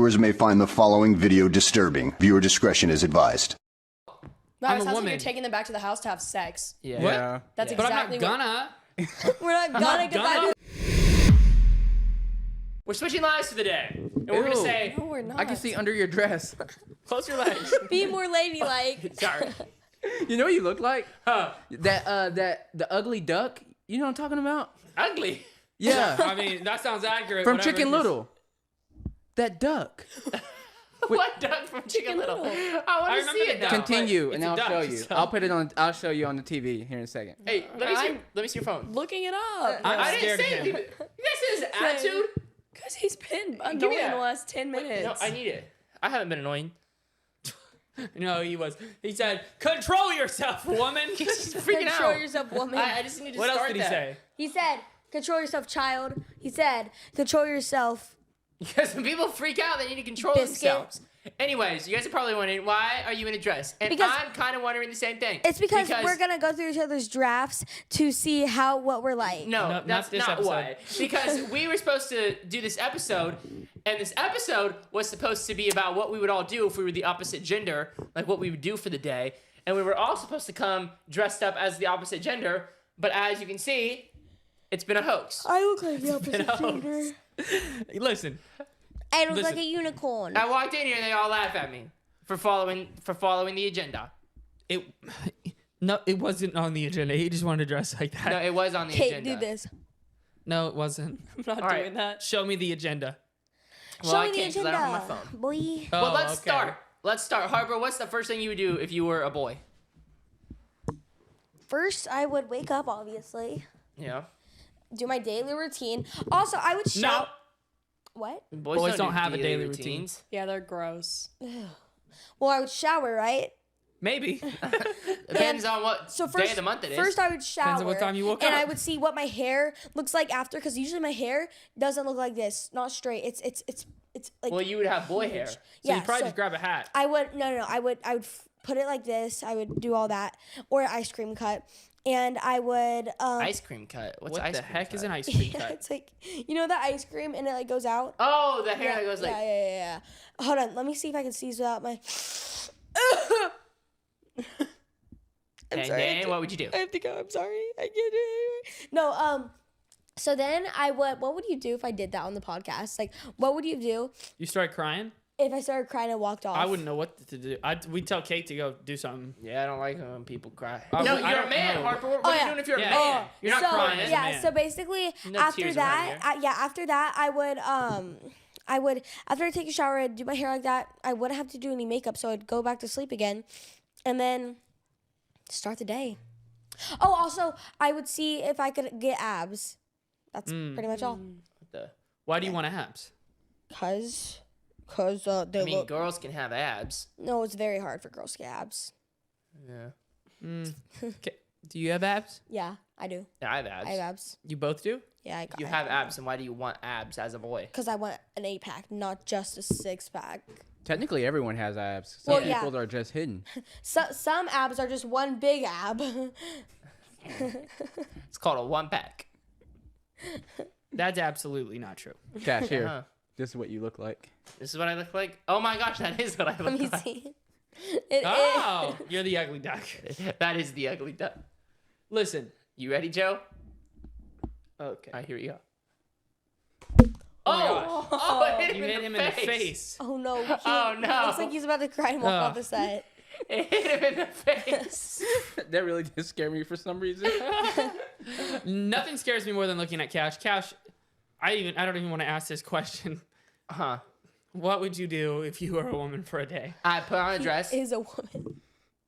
viewers may find the following video disturbing. Viewer discretion is advised. No, I'm it a sounds like woman. you're taking them back to the house to have sex. Yeah. What? That's But exactly I'm not gonna. We're not gonna get gonna. that. We're switching lives for the day. And we're going to Ew. say, No, we're not. I can see under your dress. close your legs. Be more ladylike. Sorry. You know what you look like? Huh. The ugly duck. You know what I'm talking about? Ugly. Yeah. I mean, that sounds accurate. From whatever, Chicken just- Little. That duck. What duck from Chicken Little? Little. I want to remember see the it duck. now. Continue, it's and a I'll duck, show you. so- I'll put it on. I'll show you on the TV here in a second. Hey, let me see your phone. Looking it up. I'm I didn't scared of say him. it. This is attitude. Because he's been me annoying that. the last 10 minutes. No, I need it. I haven't been annoying. No, he was. He said, "Control yourself, woman." He's just freaking Control out. yourself, woman. I just need to What start else did he that. say? He said, control yourself, child. He said, control yourself. Because when people freak out, they need to control Biscuit. themselves. Anyways, you guys are probably wondering, why are you in a dress? And Because- I'm kind of wondering the same thing. It's because we're going to go through each other's drafts to see what we're like. No, No, not that's this not episode. why. Because we were supposed to do this episode, and this episode was supposed to be about what we would all do if we were the opposite gender, like what we would do for the day. And we were all supposed to come dressed up as the opposite gender, but as you can see, it's been a hoax. I look like the opposite No. gender. Listen, I look Listen. like a unicorn. I walked in here and they all laugh at me for following the agenda. it wasn't on the agenda. He just wanted to dress like that. No, it was on the Kate, agenda. do this. No, it wasn't. I'm not All right. doing that. Show me the agenda. Well, I Show me the can't 'cause I don't have agenda, my phone. boy. Well, Oh, let's okay. start. Let's start. Harper, what's the first thing you would do if you were a boy? First, I would wake up, obviously. Yeah. Do my daily routine. Also, I would shout. What? Boys don't have a daily routines. Yeah, they're gross. Well, I would shower, right? Maybe. Depends on what So day first, of the month it is. First, I would shower. on what time you woke and up. I would see what my hair looks like after, because usually my hair doesn't look like this, not straight. It's like. Well, you would have boy hair. So yeah, you probably so just grab a hat. I would no. I would put it like this. I would do all that, or ice cream cut, and I would. Ice cream cut. What's What ice the cream heck cut? is an ice cream Yeah, cut? it's like the ice cream and it like goes out. Oh, the hair that goes like. yeah. Hold on, let me see if I can sneeze without my. I'm And sorry, I then have what would you do? I have to go. I'm sorry. I can't do it anymore. No. So then I would. What would you do if I did that on the podcast? Like, what would you do You start crying? if I started crying and walked off? I wouldn't know what to do. We'd tell Kate to go do something. Yeah, I don't like when people cry. I No, would- I you're a don't man, know. Harper. What Oh, are you yeah. doing if you're Yeah. a man? You're not so, crying as a Yeah. man. So basically, No after tears that, around after that, I would after I take a shower, I'd do my hair like that. I wouldn't have to do any makeup, so I'd go back to sleep again, and then start the day. Oh, also, I would see if I could get abs. That's pretty much all. Why do you want abs? Cause they I mean, look. girls can have abs. No, it's very hard for girls to get abs. Yeah. Do you have abs? Yeah, I do. Yeah, I have abs. I have abs. You both do? Yeah, I got. You have abs, and why do you want abs as a boy? Because I want an 8-pack, not just a 6-pack. Technically, everyone has abs. Some Well, yeah. people are just hidden. So, some abs are just one big ab. It's called a one pack. That's absolutely not true. Cash here. Uh-huh. This is what you look like. This is what I look like. Oh my gosh, that is what I Let look me like. see. It Oh, you're the ugly duck. That is the ugly duck. Listen. You ready, Joe? Okay. All right, here we go. Oh, Oh, I hit him, you hit him in the face. Oh no. Oh, no. Looks like he's about to cry and walk Oh. off the set. It hit him in the face. That really did scare me for some reason. Nothing scares me more than looking at Cash. Cash, I don't even want to ask this question. Huh. What would you do if you were a woman for a day? I put on a dress. Is a woman.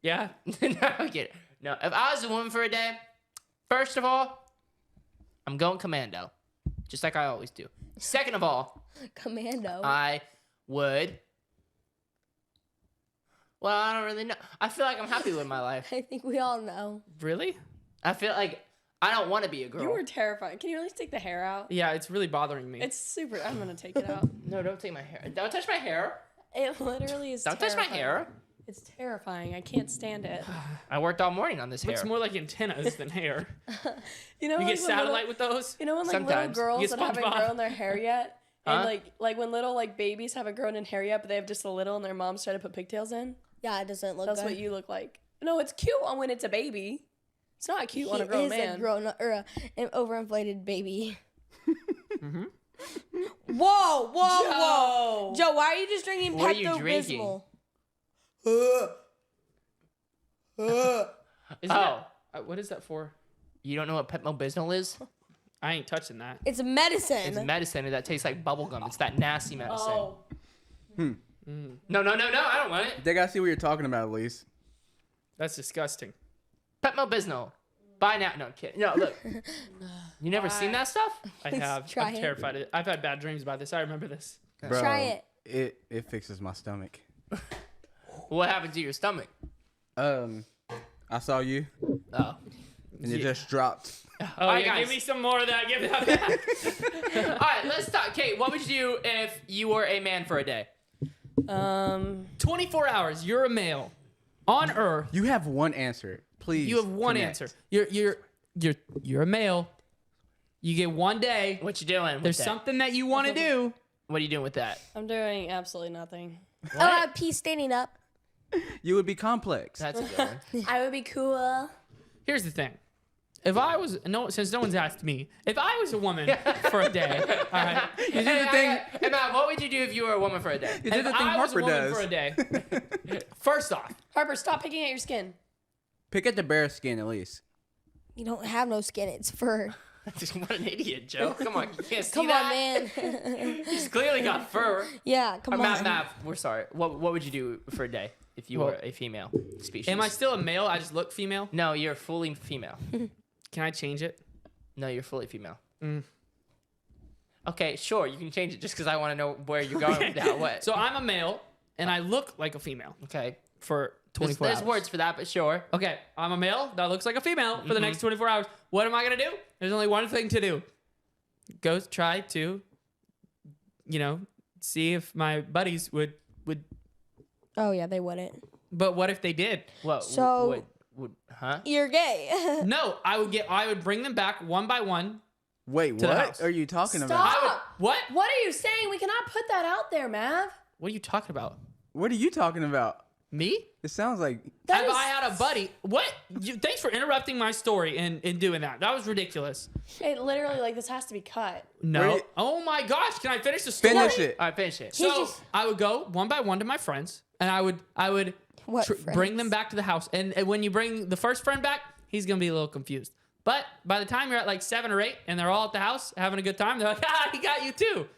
Yeah? No, I get it. No, if I was a woman for a day, first of all, I'm going commando, just like I always do. Second of all, Commando. I would. Well, I don't really know. I feel like I'm happy with my life. I think we all know. Really? I feel like I don't want to be a girl. You were terrifying. Can you at least take the hair out? Yeah, it's really bothering me. It's super. I'm gonna take it out. No, don't take my hair. Don't touch my hair. It literally is. Don't touch my hair. It's terrifying. I can't stand it. I worked all morning on this hair. Looks more like antennas than hair. You know, You like get when satellite with those? You know when like Sometimes. little girls You that get haven't SpongeBob. grown their hair yet Huh? And like when little like babies haven't grown in hair yet, but they have just a little, and their moms try to put pigtails in. Yeah, it doesn't look That's good. what you look like. No, it's cute on when it's a baby. It's not cute on a He grown is man. a grown or an overinflated baby. Mm-hmm. Whoa! Joe, why are you just drinking What are you drinking? Pepto-Bismol? Isn't Oh. what is that for? You don't know what Pepto-Bismol is? I ain't touching that. It's medicine. It's medicine that tastes like bubblegum. It's that nasty medicine. Oh. No, I don't want it. They gotta see what you're talking about, at least. That's disgusting. Pepto-Bismol. Buy now. No, I'm kidding. No, look. You never seen that stuff? I have. try I'm it. terrified of it. I've had bad dreams about this. I remember this. Bro, Try it. It fixes my stomach. What happened to your stomach? I saw you, Oh. and it just dropped. Oh, right, yeah, guys. give me some more of that. Give that back. All right, let's talk. Kate, what would you do if you were a man for a day? 24 hours. You're a male on Earth. You have one answer, please. You have one connect. answer. You're a male. You get one day. What you doing? There's with that? something that you want to do. What are you doing with that? I'm doing absolutely nothing. Pee standing up. You would be complex. That's a good one. I would be cool. Here's the thing. If I was since no one's asked me, if I was a woman for a day, all right. You did the thing. Hey, Matt, what would you do if you were a woman for a day? You did If the thing I was a Harper woman does. for a day, first off, Harper, stop picking at your skin. Pick at the bare skin at least. You don't have no skin. It's fur. What an idiot, Joe. Come on, you can't see Come that. on, man. He's clearly got fur. Yeah, come on. Matt, we're sorry. What would you do for a day if you were a female species? am I still a male? I just look female. No, you're fully female. Can I change it? No, you're fully female. Okay, sure, you can change it just because I want to know where you're going with that. What? So I'm a male and I look like a female okay, for 24 there's hours. words for that, but sure. Okay, I'm a male that looks like a female for the next 24 hours. What am I gonna do? There's only one thing to do. Go try to, see if my buddies would. Oh yeah, they wouldn't. But what if they did? What? So- Huh? You're gay. No, I would bring them back one by one. Wait, the what house. are you talking Stop. about? I would, what? What are you saying? We cannot put that out there, Mav. What are you talking about? What are you talking about? Me? It sounds like If I had a buddy, what? Thanks for interrupting my story and doing that. That was ridiculous. It literally this has to be cut. No. Where you- Oh my gosh! Can I finish the story? finish it. All right, finish it. So I would go one by one to my friends, and I would What bring friends? them back to the house. And when you bring the first friend back, he's gonna be a little confused. But by the time you're at like 7 or 8, and they're all at the house having a good time, they're like, "Ah, he got you too."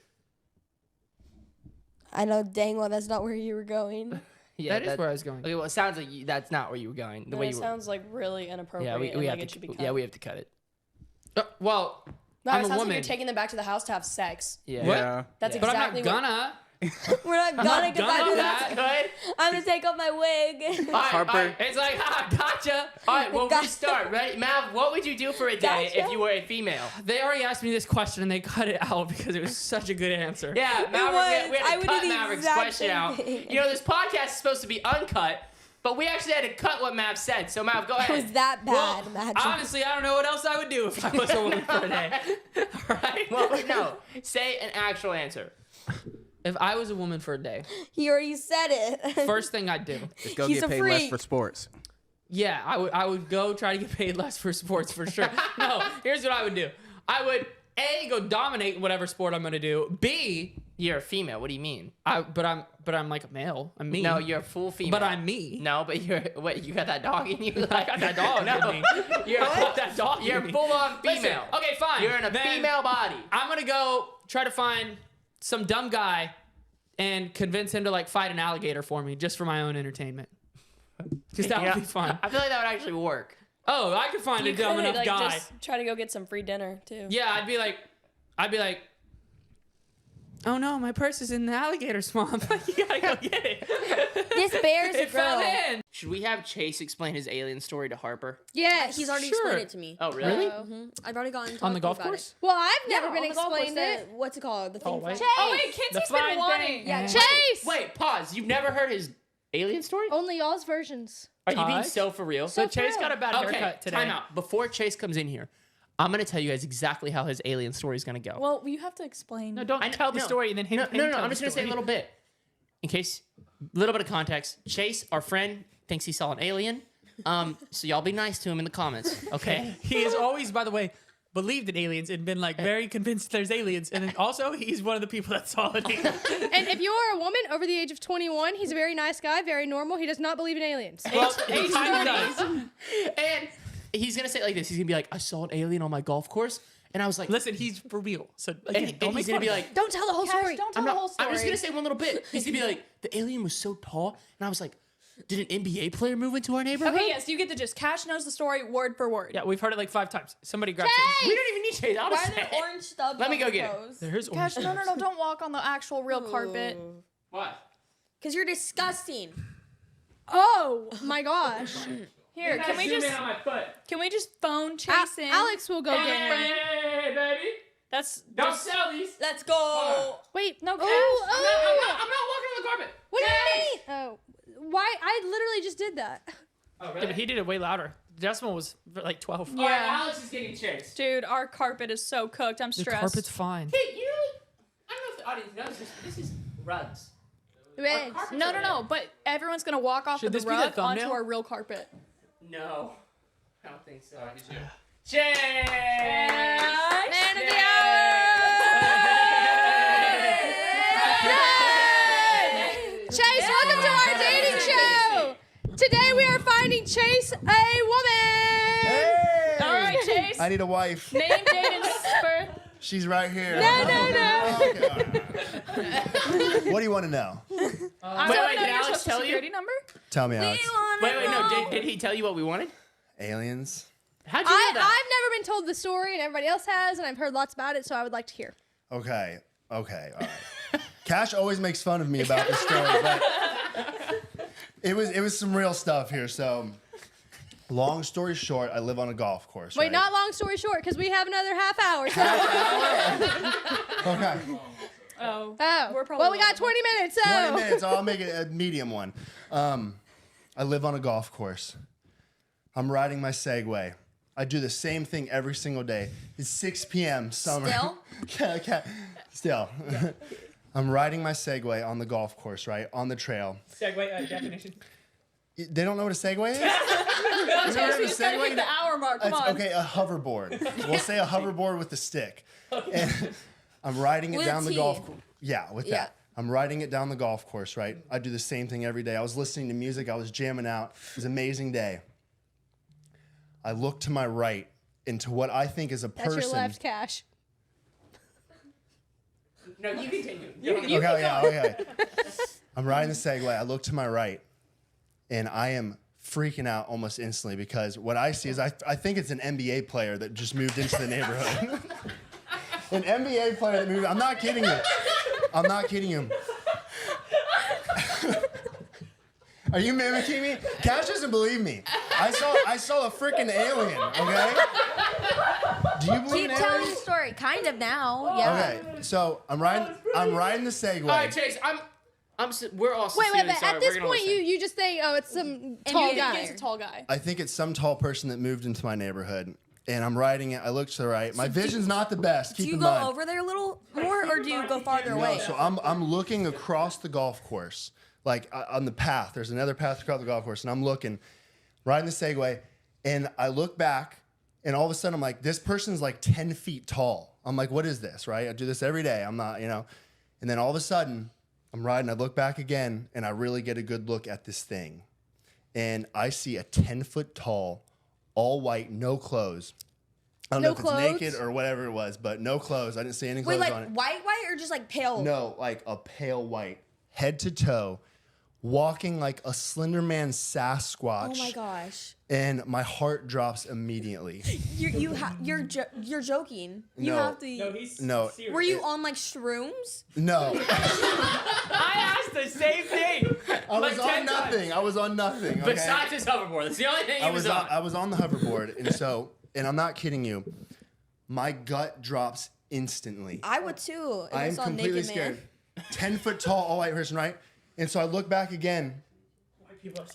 I know dang well that's not where you were going. Yeah, That is where I was going. Okay, well, it sounds like that's not where you were going. The No, way it you were. sounds like really inappropriate. Yeah, we and, have it to. should be cut. Yeah, we have to cut it. Well, No, I'm it a sounds like woman. you're taking them back to the house to have sex. Yeah. What? Yeah. That's Yeah. But exactly I'm not what. gonna. We're not gonna not get back gonna to that. that. Good. I'm gonna take off my wig. All right, Harper. all right. It's like, gotcha. All right, well, Gotcha. restart. Ready? Mav, what would you do for a day Gotcha. if you were a female? They already asked me this question and they cut it out because it was such a good answer. Yeah, Maverick, was. we I had to would cut do the Maverick's exact question same out. thing. You know, this podcast is supposed to be uncut, but we actually had to cut what Mav said. So, Mav, go It ahead. was that Well, bad. Imagine. honestly, I don't know what else I would do if I was a woman for a day. All right. Well, no. Say an actual answer. If I was a woman for a day, He already said it. first thing I'd do, just go He's get a paid less freak. for sports. yeah, I would go try to get paid less for sports for sure. No, here's what I would do. I would A, go dominate whatever sport I'm gonna do. B, You're a female. What do you mean? but I'm like a male. I'm me. No, you're a full female. But I'm me. No, but you're what? You got that dog in you? I got that dog No. in me. You're I got that dog You're in me. full on female. Listen, okay, fine. You're in a Then female body. I'm gonna go try to find some dumb guy and convince him to like fight an alligator for me just for my own entertainment. Because that Yeah. would be fun. I feel like that would actually work. Oh, I could find You a dumb could, enough guy. just try to go get some free dinner too. Yeah, I'd be like, oh no, my purse is in the alligator swamp. You gotta go get it. This bear's a It fell girl. in. Should we have Chase explain his alien story to Harper? Yeah, He's already Sure. explained it to me. Oh, really? I've already gone and On the talked golf about course? Well, I've Yeah, never been on the golf course, explained it. What's it called? The thing. Oh, wait. from- Oh wait, The Kitsy's flying been wanting. Yeah, Chase! Wait, pause. You've never heard his alien story? Only y'all's versions. Are you being Todd? so for real? So Chase got a bad Okay, haircut today. time out. Before Chase comes in here, I'm gonna tell you guys exactly how his alien story is gonna go. Well, you have to explain. No, don't tell the story and then him. No, him tell I'm the just gonna say a story. little bit, in case, a little bit of context. Chase, our friend, thinks he saw an alien. So y'all be nice to him in the comments, okay? He has always, by the way, believed in aliens and been like very convinced there's aliens. And then also, he's one of the people that saw it. And if you are a woman over the age of 21, he's a very nice guy, very normal. He does not believe in aliens. Well, he kind of does. And he's gonna say it like this. He's gonna be like, I saw an alien on my golf course, and I was like, Listen, he's for real. So again, and don't he's make gonna fun be of like, Don't tell the whole story. Don't tell the whole story. I'm just gonna say one little bit. He's gonna be like, the alien was so tall, and I was like, did an NBA player move into our neighborhood? Okay, yes, you get the gist. Cash knows the story word for word. Yeah, we've heard it like 5 times. Somebody grab We don't even need Chase. I'll Why just are say there it. orange stubs? Let me on go your get it. toes? There's Cash, no, don't walk on the actual real carpet. What? Because you're disgusting. Oh my gosh. Here, can we just on my foot? phone Chase in? Alex will go get him. Hey, baby. That's Don't sell these. Let's go. Wait, No, oh, Cash. oh. I'm not walking on the carpet. What do you mean? Oh, why? I literally just did that. Oh, Yeah, but he did it way louder. The decimal was like 12. All right, Yeah. Alex is getting chased. Dude, our carpet is so cooked. I'm The stressed. carpet's fine. Hey, you know, I don't know if the audience knows this. This is rugs. Wait. No, but everyone's gonna walk off Should of the this be the rug onto thumbnail? our real carpet. No, I don't think so. Chase! Man of the Chase, welcome to our dating show. Today we are finding Chase a woman. All right, Chase. I need a wife. Name, date, and birth. She's right here. No. Okay, all right. What do you want to know? I wait, want to know did your Alex social tell you? security number. Tell me, Alex. Wait, no. Did he tell you what we wanted? Aliens? How'd you know that? I've never been told the story, and everybody else has, and I've heard lots about it, so I would like to hear. Okay, all right. Cash always makes fun of me about this story, but it was some real stuff here. So, long story short, I live on a golf course. Wait, right? not long story short, because we have another half hour. So. Okay. Oh. Oh, We're probably well, we got long. 20 minutes, so. 20 minutes. I'll make it a medium one. I live on a golf course. I'm riding my Segway. I do the same thing every single day. It's 6 p.m. summer. Still? Still. I'm riding my Segway on the golf course, right? On the trail. Segway definition. They don't know what a Segway is? Chase, we the just gotta Segway? hit the hour mark. Come It's- on. okay, a hoverboard. We'll say a hoverboard with a stick. And I'm riding it With down a the T. golf course. Yeah, with Yeah. that. I'm riding it down the golf course, right? I do the same thing every day. I was listening to music. I was jamming out. It was an amazing day. I look to my right into what I think is a That's person. your left, Cash. No, you continue. Okay. I'm riding the Segway. I look to my right, and I am freaking out almost instantly because what I see is I think it's an NBA player that just moved into the neighborhood. An NBA player that moved. I'm not kidding you. I'm not kidding you. Are you mimicking me? Cash doesn't believe me. I saw a freaking alien. Okay. Do you believe Keep in telling the aliens? story. Kind of now. Yeah. Okay. So I'm riding the Segway. All right, Chase. We're all Wait, sincerely but sorry. at this We're gonna point, listen. you just say, oh, it's some tall You think guy. it's a tall guy. I think it's some tall person that moved into my neighborhood. And I'm riding it. I look to the right. My vision's not the best. Do Keep you in go mind. over there a little more, or do you go farther No, away? so I'm looking across the golf course, like on the path. There's another path across the golf course, and I'm looking, riding the Segway, and I look back, and all of a sudden I'm like, this person's like 10 feet tall. I'm like, what is this, right? I do this every day. I'm not, And then all of a sudden, I'm riding. I look back again, and I really get a good look at this thing, and I see a 10-foot tall, all white, no clothes. I don't No know if clothes? it's naked or whatever it was, but no clothes. I didn't see any clothes Wait, on it. like white, or just like pale? No, like a pale white, head to toe, walking like a Slender Man Sasquatch. Oh my gosh. And my heart drops immediately. You're joking. You No. have to. No, Were you on like shrooms? no. I asked the same thing. I was 10 on nothing. I was on nothing. Okay? Besides his hoverboard, that's the only thing he was on. I was on the hoverboard, and I'm not kidding you. My gut drops instantly. I would too. If I I'm saw a completely naked scared. man. 10-foot tall, all white person, right? And so I look back again,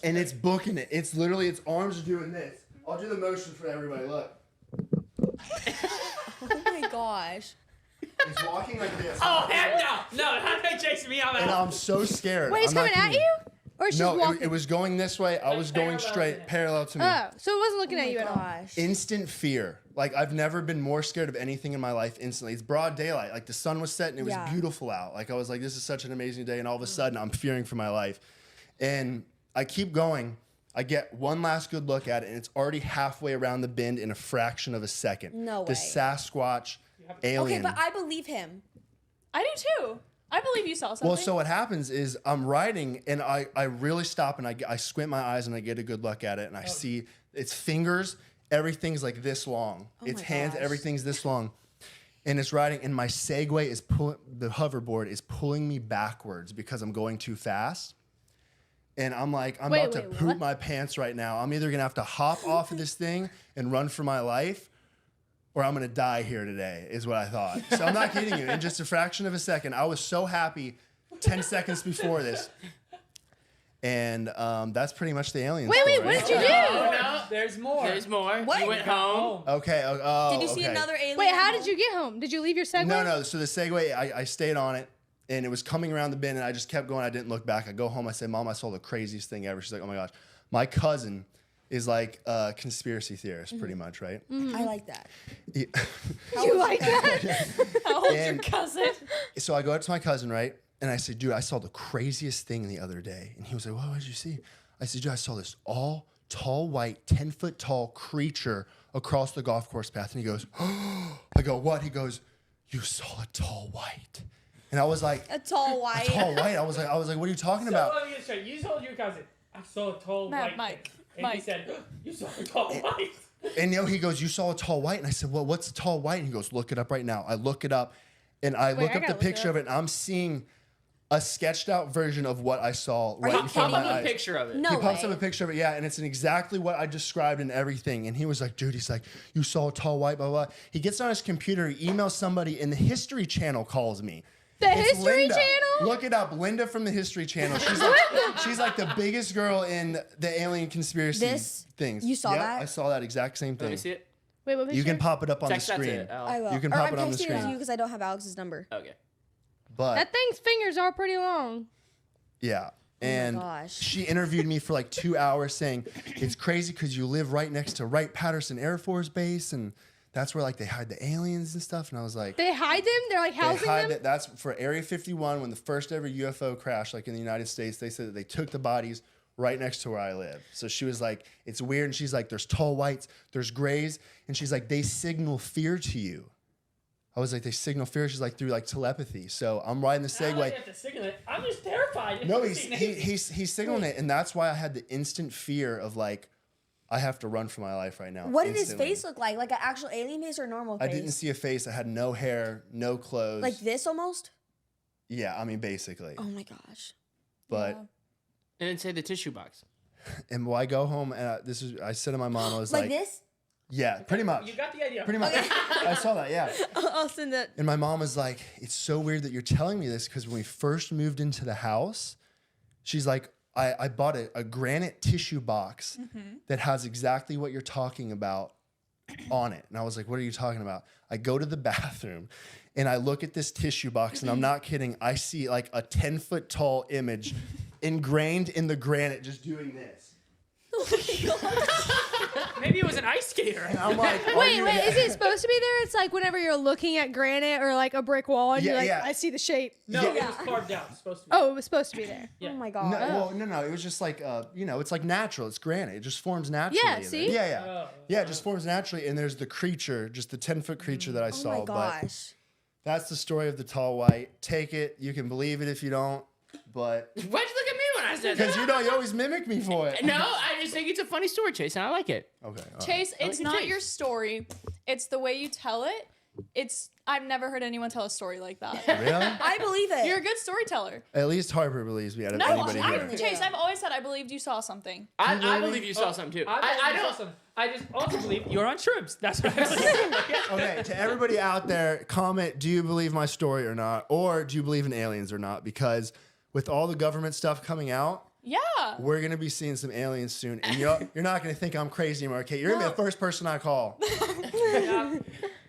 and it's booking it. It's literally, its arms are doing this. I'll do the motion for everybody. Look. Oh my gosh. He's walking like this. Oh, heck no. No, how they chasing me? I'm And out. I'm so scared. Wait, he's I'm not coming at kidding you? Or it's just No, walking? it was going this way. I was going straight, parallel to me. Oh, so it wasn't looking at you at all. Gosh. Instant fear. Like, I've never been more scared of anything in my life instantly. It's broad daylight. Like, the sun was setting. It was Yeah. beautiful out. Like, I was like, this is such an amazing day. And all of a sudden, I'm fearing for my life. And I keep going. I get one last good look at it, and it's already halfway around the bend in a fraction of a second. No The way. Sasquatch Okay, alien. but I believe him. I do too. I believe you saw something. Well, so what happens is I'm riding and I really stop and I squint my eyes and I get a good look at it and I see its fingers, everything's like this long. Its my hands, gosh. everything's this long. And it's riding and my Segway is the hoverboard is pulling me backwards because I'm going too fast. And I'm like, I'm about to poop what? my pants right now. I'm either gonna have to hop off of this thing and run for my life, or I'm gonna die here today, is what I thought. So I'm not kidding you. In just a fraction of a second, I was so happy 10 seconds before this. And that's pretty much the alien Wait, story. what did you do? No, there's more. There's more. What? You went home. Okay. Did you see okay. another alien? Wait, at how home? did you get home? Did you leave your Segway? No. So the Segway, I stayed on it, and it was coming around the bend, and I just kept going. I didn't look back. I go home. I say, Mom, I saw the craziest thing ever. She's like, oh my gosh. My cousin is like a conspiracy theorist, pretty much, right? I like that. He- You like that? How old's your and- cousin? So I go up to my cousin, right? And I said, dude, I saw the craziest thing the other day. And he was like, what did you see? I said, dude, I saw this all tall, white, 10-foot tall creature across the golf course path. And he goes, oh. I go, what? He goes, you saw a tall white. And I was like, A tall white. a tall white? I was like, what are you talking about? Let me get straight. You told your cousin, I saw a tall white Mike. thing. And he said, you saw a tall white. And he goes, you saw a tall white? And I said, well, what's a tall white? And he goes, look it up right now. I look it up, and I look I up the gotta look it picture up. of it, and I'm seeing a sketched out version of what I saw right you in front of kidding my me? eyes. A picture of it. No He pops way. up a picture of it, yeah, and it's exactly what I described and everything. And he was like, dude, he's like, you saw a tall white, blah, blah. He gets on his computer, he emails somebody, and the History Channel calls me. The It's History Linda. Channel? Look it up. Linda from the History Channel. She's like the biggest girl in the alien conspiracy This? things. You saw Yep, that? I saw that exact same Let thing. me see it. Wait, what picture? You can pop it up on Text the that to screen. Al. I will. You can Or pop I'm it on the texting it to screen. you because I don't have Alex's number. Okay. But That thing's fingers are pretty long. yeah. And gosh. she interviewed me for like 2 hours saying, it's crazy because you live right next to Wright-Patterson Air Force Base, and that's where like they hide the aliens and stuff. And I was like, They hide them? They're like they housing hide them? that. That's for Area 51 when the first ever UFO crashed, like in the United States. They said that they took the bodies right next to where I live. So she was like, it's weird. And she's like, there's tall whites, there's grays, and she's like, they signal fear to you. I was like, they signal fear. She's like, through like telepathy. So I'm riding the Segway. have to signal it. I'm just terrified. No, he's signaling it, and that's why I had the instant fear of like, I have to run for my life right now. What did his instantly. face look like? Like an actual alien face or normal I face? didn't see a face. I had no hair, no clothes. Like this almost? Yeah, I mean basically. Oh my gosh. But And then say the tissue box. and when I go home, and I said to my mom, I was Like like, this? yeah, pretty much. You got the idea. Pretty much. I saw that, yeah. I'll send that. And my mom was like, it's so weird that you're telling me this because when we first moved into the house, she's like, I bought a granite tissue box that has exactly what you're talking about on it. And I was like, what are you talking about? I go to the bathroom and I look at this tissue box, and I'm not kidding. I see like a 10-foot tall image ingrained in the granite just doing this. Maybe it was an ice skater. And I'm like, are Wait, you- is it supposed to be there? It's like whenever you're looking at granite or like a brick wall and Yeah, you're like, yeah. I see the shape. No, Yeah. it was carved out. It's supposed to be. Oh, it was supposed to be there. Yeah. Oh my No, god. well, no. It was just like, it's like natural. It's granite. It just forms naturally. Yeah, in there. see? Yeah. Oh. Yeah, it just forms naturally. And there's the creature, just the 10-foot creature that I Oh saw. my But gosh. that's the story of the tall white. Take it. You can believe it if you don't. But Why'd you look at me when I said because that? you always mimic me for it. No, I just think it's a funny story, Chase, and I like it. Okay. all right. Chase, it's at not Chase. your story. It's the way you tell it. I've never heard anyone tell a story like that. Really? I believe it. You're a good storyteller. At least Harper believes me out of No, anybody here. Chase, I've always said I believed you saw something. I believe you saw something too. I don't. Awesome. I just also believe you're on shrooms. That's what I believe. Okay, to everybody out there, comment, do you believe my story or not? Or do you believe in aliens or not? Because with all the government stuff coming out, Yeah. we're going to be seeing some aliens soon. And you're not going to think I'm crazy anymore, okay? You're going to be the first person I call.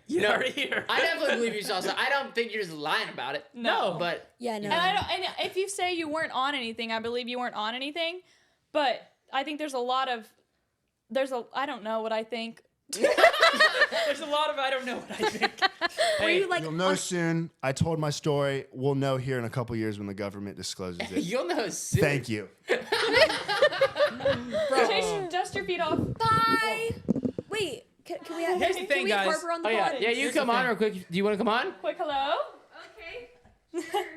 You No. heard it here. I definitely believe you saw something. I don't think you're just lying about it. No. But Yeah, no. And I don't. And if you say you weren't on anything, I believe you weren't on anything. But I think there's a lot of. I don't know what I think. There's a lot of I don't know what I think. Were you like You'll know soon. I told my story. We'll know here in a couple years when the government discloses it. you'll know soon. Thank you. Chase, dust your feet off. bye? Wait, can we have? Here's the can thing, we have guys. Harper on the Oh yeah, pod? yeah. You Here's come the on thing. real quick. Do you want to come on? Quick hello.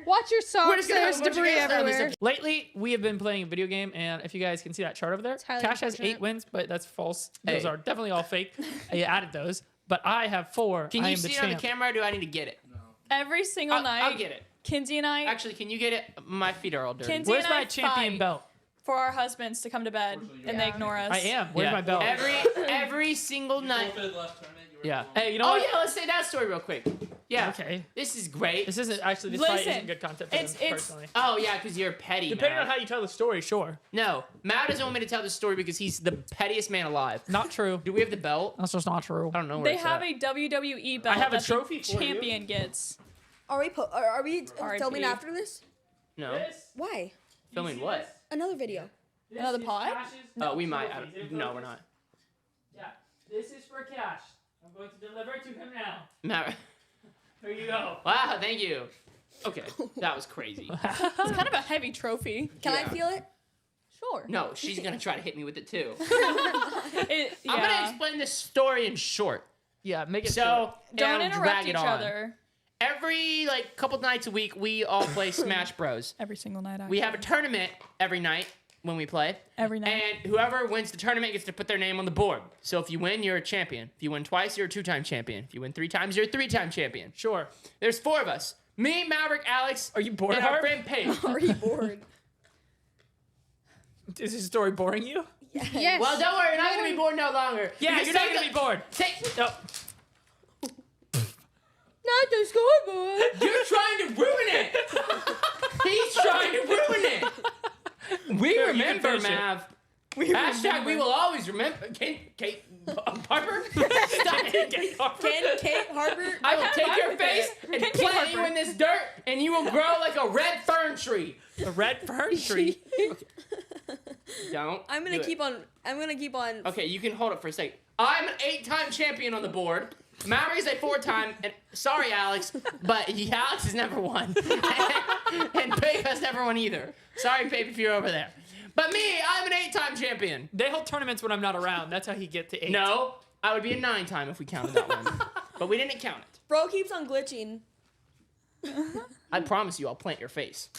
Watch your We're socks. just gonna have There's a bunch of debris guests on this everywhere. Lately, we have been playing a video game, and if you guys can see that chart over there, highly Cash has unfortunate. 8 wins, but that's false. Those Hey. are definitely all fake. I added those, but I have 4. Can I you am the see it on the champ. camera, or do I need to get it? Every single night. I'll get it. Kinsey and I. Actually, can you get it? My feet are all dirty. Kinsey Where's and I my champion fight belt? for our husbands to come to bed, and they ignore us. I am. Where's Yeah. my belt? Every single night. Yeah. Hey, you know Oh what? yeah, let's say that story real quick. Yeah. Okay. This is great. This isn't actually. This fight Listen, isn't good content for it's- them, it's- personally. Oh yeah, because you're petty. Depending Matt. on how you tell the story, sure. No, Matt doesn't want me to tell this story because he's the pettiest man alive. Not true. Do we have the belt? That's just not true. I don't know where They it's have at. a WWE belt. I have a that the trophy for you. champion gets. Are we R.I.P. filming after this? No. Why? Filming what? Another video. Another pod? Oh, we might. No, we're not. Yeah. This is for Cash. I'm going to deliver it to him now. Matt. Here you go. Wow, thank you. Okay, that was crazy. It's kind of a heavy trophy. Can I Yeah. feel it? Sure. No, she's gonna try to hit me with it too. Yeah. I'm gonna explain this story in short. Yeah, make it So Don't and interrupt drag each it on. other. Every couple nights a week, we all play Smash Bros. Every single night. We have a tournament every night when we play. Every night. And whoever wins the tournament gets to put their name on the board. So if you win, you're a champion. If you win twice, you're a 2-time champion. If you win 3 times, you're a 3-time champion. Sure. There's 4 of us. Me, Maverick, Alex, Are you bored, and our Harp? friend Paige. Are you bored? Is this story boring you? Yes. Well, don't worry, you're not gonna be bored no longer. Yeah, Because you're not take gonna the- be bored. Take. No. Not the scoreboard. You're trying to ruin it. He's trying to ruin it. We Here, you can remember, finish it. Mav. Hashtag we will always remember. Kate Harper? Stop it. Kate Harper. Kate Harper? I will take fine your with face it. and Kate plant you Harper. in this dirt, and you will grow like a red fern tree. A red fern tree. Don't. I'm gonna do it. keep on. Okay, you can hold it for a second. I'm an 8-time champion on the board. Maverick is a 4-time, and sorry, Alex, but Alex has never won. and Pape has never won either. Sorry, Pape, if you're over there. But me, I'm an 8-time champion. They hold tournaments when I'm not around. That's how he get to 8. No, I would be a 9-time if we counted that one. But we didn't count it. Bro keeps on glitching. I promise you, I'll plant your face.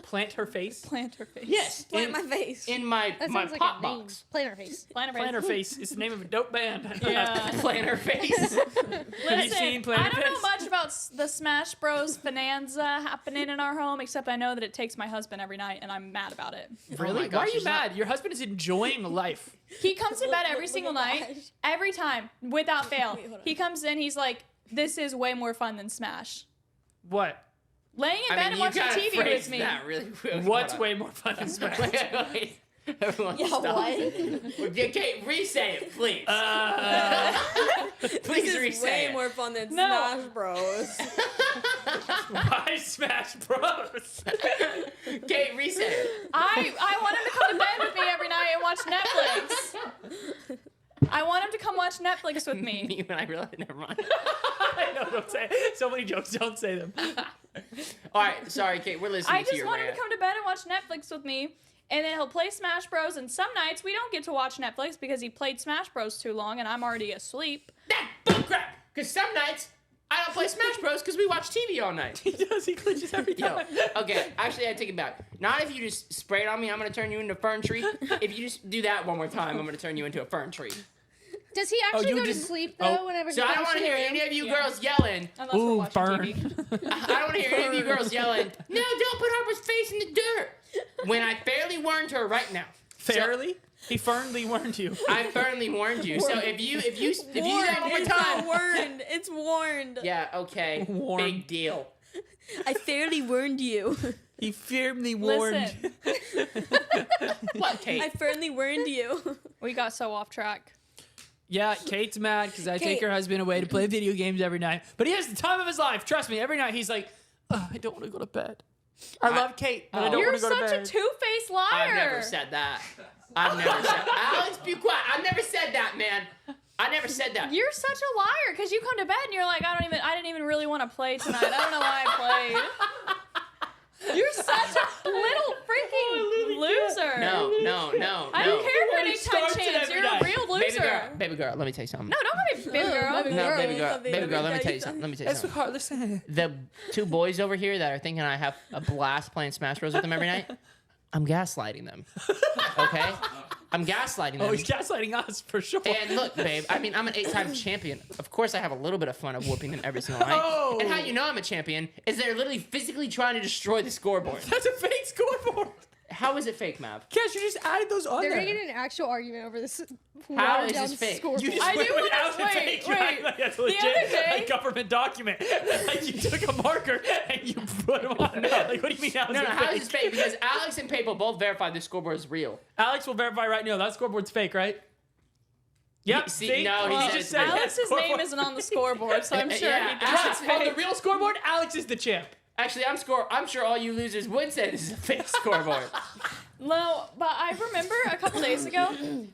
Plant her face. Plant her face. Yes, Plant my face. in my That my sounds like pop a name. box. Planner face. Plant her face. Plant her face is the name of a dope band. Yeah. Plant her face. Have you seen Planet I don't know Fits? much about the Smash Bros. Bonanza happening in our home, except I know that it takes my husband every night, and I'm mad about it. Really? Oh my Why gosh, are you he's not- mad? Your husband is enjoying life. He comes to bed every single Look at night, Ash. every time, without fail. Wait, hold on. He comes in, he's like, "This is way more fun than Smash." What? Laying in I bed mean, and you watching gotta TV phrase with me. that really. What's Hold on. way more fun than Smash? Wait. Everyone Yeah, stop. what? Kate, re-say it, please. Please This is re-say way it. more fun than No. Smash Bros. Why Smash Bros? Kate, re-say it. I want him to come to bed with me every night and watch Netflix. I want him to come watch Netflix with me. Me when I realized, never mind. I know, don't say it. So many jokes, don't say them. All right, sorry, Kate, we're listening I to just your want him rant. to come to bed and watch Netflix with me. And then he'll play Smash Bros. And some nights we don't get to watch Netflix because he played Smash Bros. Too long and I'm already asleep. That bullcrap. Because some nights I don't play Smash Bros. Because we watch TV all night. He does, he glitches every Yo, time. okay, actually, I take it back. Not if you just spray it on me, I'm gonna turn you into a fern tree. If you just do that one more time, I'm gonna turn you into a fern tree. Does he actually you go just- to sleep though? oh. Whenever So he I don't comes want to hear you? any of you Yeah. girls yelling. Unless we're Ooh, watching burn. TV. I don't want to hear any of you girls yelling. No, don't put Harper's face in the dirt. When I fairly warned her right now. Fairly? He firmly warned you. I firmly warned you. So if you do that one more It's time. not warned. It's warned. Yeah, okay. Warned. Big deal. I fairly warned you. He firmly warned. Listen, What, Kate? I firmly warned you. we got so off track. Yeah, Kate's mad because I take her husband away to play video games every night. But he has the time of his life. Trust me, every night he's like, I don't want to go to bed. I love Kate, but I don't You're want to go to such bed. a two-faced liar. I've never said that. I've never said Alex, be quiet. I've never said that, man. I never said that. You're such a liar because you come to bed and you're like, I didn't even really want to play tonight. I don't know why I played. You're such a little freaking loser. No. I don't care for any starts time it chance. every You're a night. real loser. Baby girl, let me tell you something. No, don't call me baby girl. No, baby girl, let me tell you something. Sweetheart, listen. The two boys over here that are thinking I have a blast playing Smash Bros with them every night, I'm gaslighting them. Okay? I'm gaslighting them. Oh, he's gaslighting us for sure. And look, babe, I mean, I'm an 8-time champion. Of course, I have a little bit of fun of whooping them every single night. Oh. And how you know I'm a champion is they're literally physically trying to destroy the scoreboard. That's a fake scoreboard. How is it fake, Mav? Cash, you just added those on They're there. gonna get in an actual argument over this. How watered is down this fake? scoreboard. You just I do went wanna- without the wait, fake. You wait. act like that's The legit. other day- A government document. Like you took a marker and you put them on. Like, what do you mean? No, how is this fake? Because Alex and Papo both verified this scoreboard is real. Alex will verify right now. That scoreboard's fake, right? Yep. See, no, he Well, said just it's said fake. Alex's scoreboard. name isn't on the scoreboard, so I'm sure Yeah, he thinks it's On the fake. real scoreboard, Alex is the champ. Actually, I'm sure all you losers would say this is a fake scoreboard. No, but I remember a couple days ago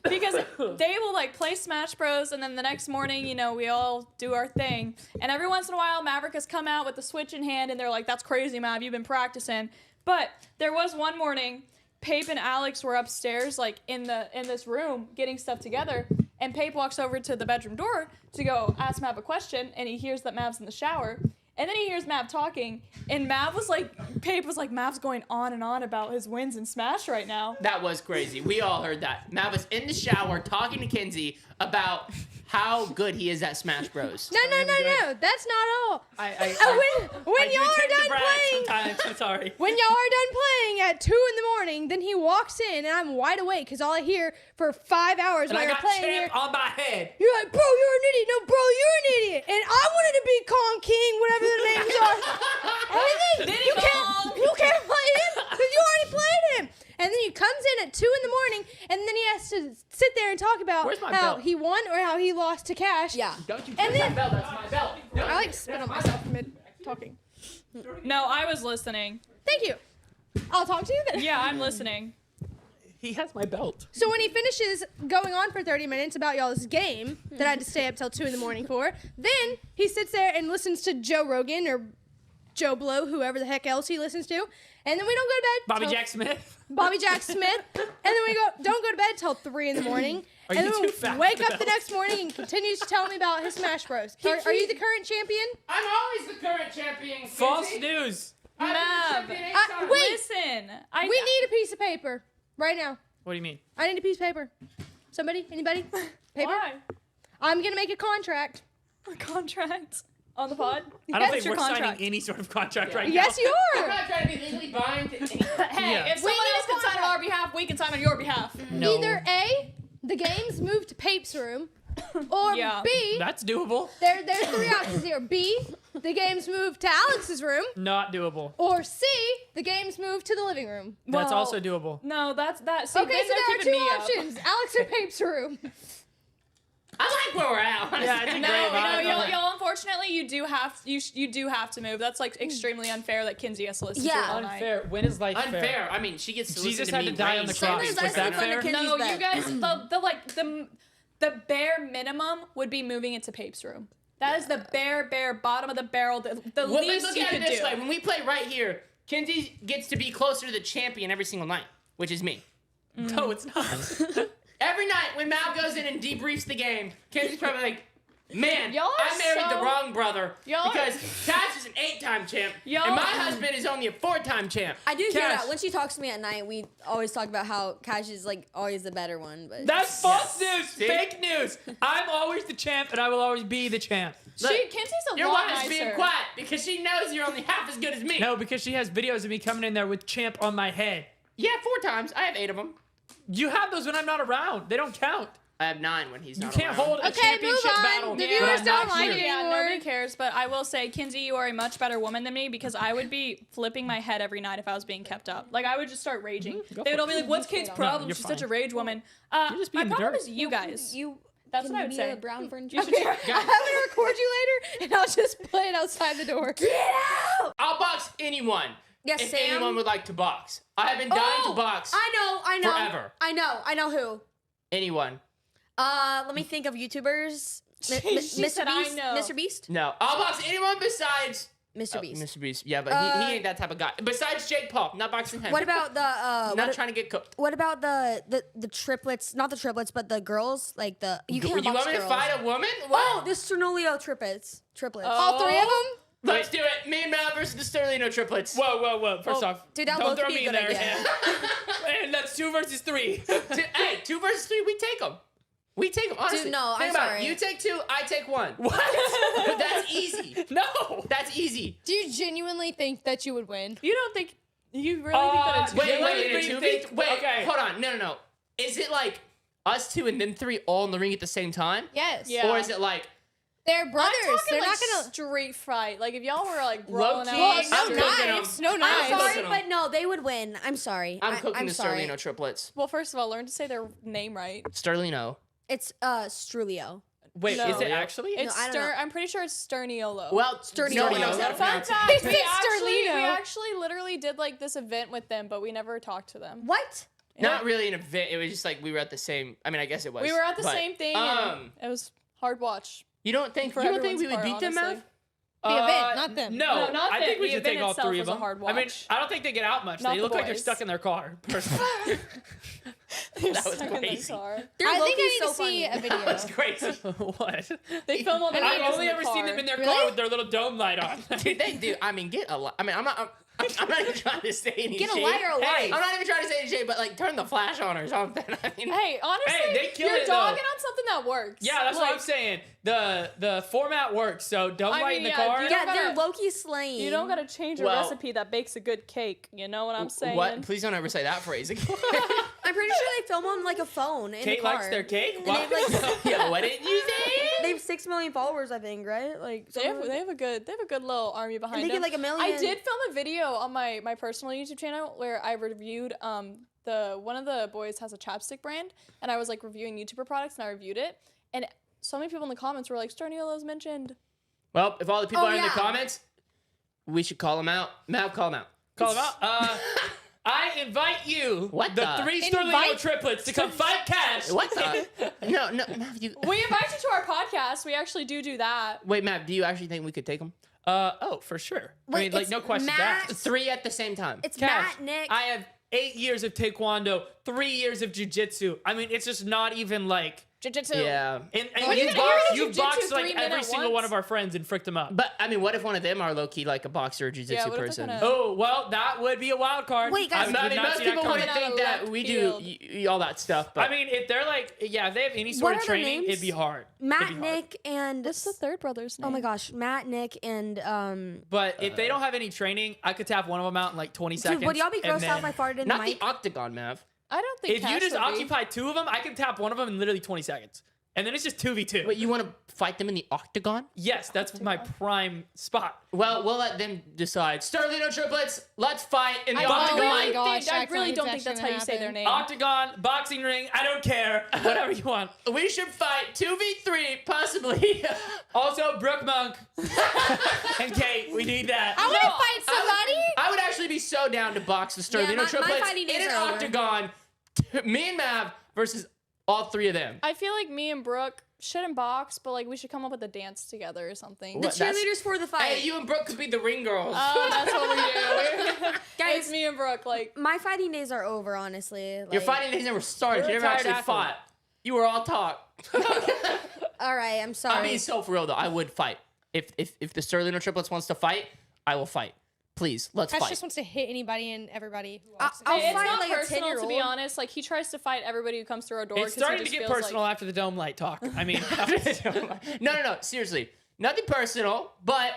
because they will like play Smash Bros. And then the next morning, you know, we all do our thing. And every once in a while, Maverick has come out with the Switch in hand, and they're like, "That's crazy, Mav. You've been practicing." But there was one morning, Pape and Alex were upstairs, like in this room, getting stuff together. And Pape walks over to the bedroom door to go ask Mav a question, and he hears that Mav's in the shower. And then he hears Mav talking, and Mav was like, Pape was like, Mav's going on and on about his wins in Smash right now. That was crazy. We all heard that. Mav was in the shower talking to Kinsey about how good he is at Smash Bros. No, that's not all. I When do y'all are tend to done brag playing, sometimes. I'm sorry. when y'all are done playing at 2 a.m, then he walks in and I'm wide awake because all I hear for 5 hours And while I you're got playing here. champ on my head. You're like, bro, you're an idiot. No, bro, you're an idiot. And I wanted to be Kong King, whatever the names are. Anything. You can't play him because you already played him. And then he comes in at 2 a.m, and then he has to sit there and talk about Where's my how belt? he won or how he lost to Cash. Yeah. Don't you And touch then- my belt, that's my belt. I like to spit on myself mid talking. No, I was listening. Thank you. I'll talk to you then. Yeah, I'm listening. He has my belt. So when he finishes going on for 30 minutes about y'all's game that I had to stay up till 2 a.m. for, then he sits there and listens to Joe Rogan or Joe Blow, whoever the heck else he listens to, and then we don't go to bed. Bobby till- Jack Smith. Bobby Jack Smith, and then we don't go to bed till 3 a.m. Are and you then too we fat wake for up that? the next morning and continues to tell me about his Smash Bros. Are you the current champion? I'm always the current champion. False Kinsey. news. I've been Mav. champion 8 times. Wait. Listen, We need a piece of paper right now. What do you mean? I need a piece of paper. Somebody? Anybody? Paper? Why? I'm gonna make a contract. A contract on the pod. I don't That's think your we're contract. signing any sort of contract right Yes, now. you I'm are. not trying to be legally bind to anything. Hey, Yeah. if someone need else a can sign on contract. our behalf, we can sign on your behalf. No. Either A, the games move to Pape's room, or Yeah. B, That's doable. there's 3 options here. B, the games move to Alex's room, Not doable. or C, the games move to the living room. That's Well, also doable. No, that's that. See, Okay, then so they're there are keeping 2 me up. options. Alex or Pape's room. I like where we're at. Honestly. Yeah, it's a No, great vibe. y'all. Unfortunately, you do have to move. That's like extremely unfair that Kinsey has to listen to Yeah. all night. Unfair. When is life fair? Unfair. I mean, she gets to listen Jesus to had me to die on the rage. cross. Sometimes I Was that sleep on fair? the Kinsey's No, bed. you guys, the bare minimum would be moving it to Pape's room. That is the bare bottom of the barrel. The Well, least look you at could it this do. way. When we play right here, Kinsey gets to be closer to the champion every single night, which is me. No, it's not. Every night when Mal goes in and debriefs the game, Kinsey's probably like, man, Y'all are I married so- the wrong brother Y'all are- because Cash is an 8-time champ Y'all- and my husband is only a 4-time champ. I do hear Cash. that. When she talks to me at night, we always talk about how Cash is like always the better one. But That's false news. See? Fake news. I'm always the champ, and I will always be the champ. Kinsey's a Your lot wife is being nicer. quiet because she knows you're only half as good as me. No, because she has videos of me coming in there with champ on my head. Yeah, 4 times. I have 8 of them. You have those when I'm not around. They don't count. I have 9 when he's You not can't around. hold a Okay, championship move on. battle. The when viewers I'm don't not like here. it. Yeah, anymore. nobody cares. But I will say, Kinsey, you are a much better woman than me because I would be flipping my head every night if I was being kept up. Like I would just start raging. Go They would for all be like, "What's Kate's problem? you're She's fine. such a rage woman." You're just My being the problem dirt. is you guys. That's what I would say. Brown friend. You should I'm gonna record you later, and I'll just play it outside the door. I'll box anyone. Yes, if Sam? anyone would like to box. I have been dying to box. I know. Forever. I know who. Anyone. Let me think of YouTubers. She Mr. said, "I Beast. know." Mr. Beast. No. I'll box anyone besides Mr. Beast. Mr. Beast. Yeah, but he ain't that type of guy. Besides Jake Paul, not boxing him. What about the Not trying to get cooked. What about the triplets? Not the triplets, but the girls. Like the you can't You box want me to girls. fight a woman? Oh, the Sternolio triplets. All three of them? Let's do it. Me and Matt versus the Sterlino triplets. Whoa. First off, dude, that don't would throw be a me in good there. idea. And that's 2 versus 3. Hey, 2 versus 3, we take them. We take them, honestly. Dude, no, Think I'm about sorry. it. You take 2, I take 1. What? That's easy. No. That's easy. Do you genuinely think that you would win? You don't think you really think that it's Wait, Let me two think. Wait, Okay. hold on. No. Is it like us 2 and them 3 all in the ring at the same time? Yes. Yeah. Or is it like They're brothers. I'm talking They're like not gonna. street fight. Like if y'all were like Low brawling key, out. I'm No cooking knives. 'em. No I'm knives. sorry, Listen, but no, they would win. I'm sorry. I'm cooking I'm the sorry. Sterlino triplets. Well, first of all, learn to say their name right. Sterlino. It's Strulio. Wait, No. is it actually? It's I don't know. I'm pretty sure it's Sterniolo. Well, Sterlino. no one knows how to Fun pronounce it. fact, It's we Sterlino. actually literally did like this event with them, but we never talked to them. What? Not really an event. It was just like we were at the same. I mean, I guess it was. We were at the but, same thing. And it was hard watch. You don't think For we would everyone's beat part, them, honestly. Mav? The event, not them. No, No, not I them. think we The should take event all itself 3 of was a them. hard I mean, watch. I don't think they get out much. Not They the look like they're boys. stuck in their car. Personally. That was Stuck in the crazy. car. They're I think low-key I need so to see funny. a video. That's crazy. What? They film all the I've videos only in the ever car. seen them in their Really? car with their little dome light on. Dude, they do. I mean, get a lot. I mean, I'm not even trying to say any Get a shade. lighter of Hey, light. I'm not even trying to say any shade, but like turn the flash on or something. I mean, Hey, honestly, Hey, they kill you're it, though. dogging on something that works. Yeah, that's what I'm Like, saying. The format works. So dome I light mean, in the yeah, car. you Yeah, don't they're gotta- low-key slaying. You don't gotta change a Well- recipe that bakes a good cake. You know what I'm saying? what? Please don't ever say that phrase again. I'm pretty sure they film on like a phone in Kate the car. likes their cake. And What? they have, like, Yo, what did you say? they have 6 million followers, I think, right? Like They have a good little army behind they them. get like a million. I did film a video on my personal YouTube channel where I reviewed one of the boys has a chapstick brand, and I was like reviewing YouTuber products, and I reviewed it, and so many people in the comments were like, Sterniolo's mentioned. Well, if all the people Oh, are in the yeah. comments, we should call them out. Matt, call them out. Call them out. I invite you, What the the? 3 Sterlino Invite- triplets, to come fight Cash. What the? No, you. We invite you to our podcast. We actually do that. Wait, Matt, do you actually think we could take them? Oh, for sure. I Wait, mean, like it's no question Matt- asked. 3 at the same time. It's Cash, Matt, Nick. I have 8 years of taekwondo, 3 years of jujitsu. I mean, it's just not even like. Jiu-jitsu. Yeah. And Well, you you've can hear boxed, the you've jujitsu boxed like 3 every minute single one once. of our friends and fricked them up. But I mean, what if one of them are low key like a boxer or jiu-jitsu Yeah, what if they're person? kinda- Oh, well, that would be a wild card. Wait, guys. I I would mean, not most see that people coming. wouldn't think Coming out that of we left do all that stuff. But I mean, if they're like, yeah, if they have any What sort are of their training, names? it'd be hard. Matt, It'd be hard. Nick, and What's the third brother's name? oh my gosh, Matt, Nick, and But if they don't have any training, I could tap one of them out in like 20 seconds. dude, would y'all be and grossed out then- if I farted in the not mic? the octagon, Mav. I don't think If you Cash just would be. occupy 2 of them, I can tap one of them in literally 20 seconds. And then it's just 2v2. But you want to fight them in the octagon? Yes, that's my prime spot. Well, we'll let them decide. Sterlino triplets, let's fight in the I octagon. really, gosh, think, I that's really not don't think that's how you say their name. Octagon, boxing ring, I don't care. Whatever you want. We should fight 2v3, possibly. Also, Brooke Monk and Kate, we need that. I want to fight somebody. I would actually be so down to box the Sterlino my triplets fighting in days an are over. octagon. Me and Mav versus all 3 of them. I feel like me and Brooke shouldn't box, but like we should come up with a dance together or something. The What, that's- cheerleaders for the fight. Hey, you and Brooke could be the ring girls. Oh, that's what we do. Guys, It's me and Brooke. Like, my fighting days are over, honestly. Your Like, fighting days never started. You're You a never tired actually athlete. fought. You were all talk. All right, I'm sorry. I'm being so for real though. I would fight. If the Sterlino triplets wants to fight, I will fight. Please, let's Cash fight. just wants to hit anybody and everybody who I'll walks in. fight it's not like a personal, to 10-year-old. be honest. Like, he tries to fight everybody who comes through our door. It's 'cause he starting to just get feels personal like- after the dome light talk. I mean, no. Seriously, nothing personal. But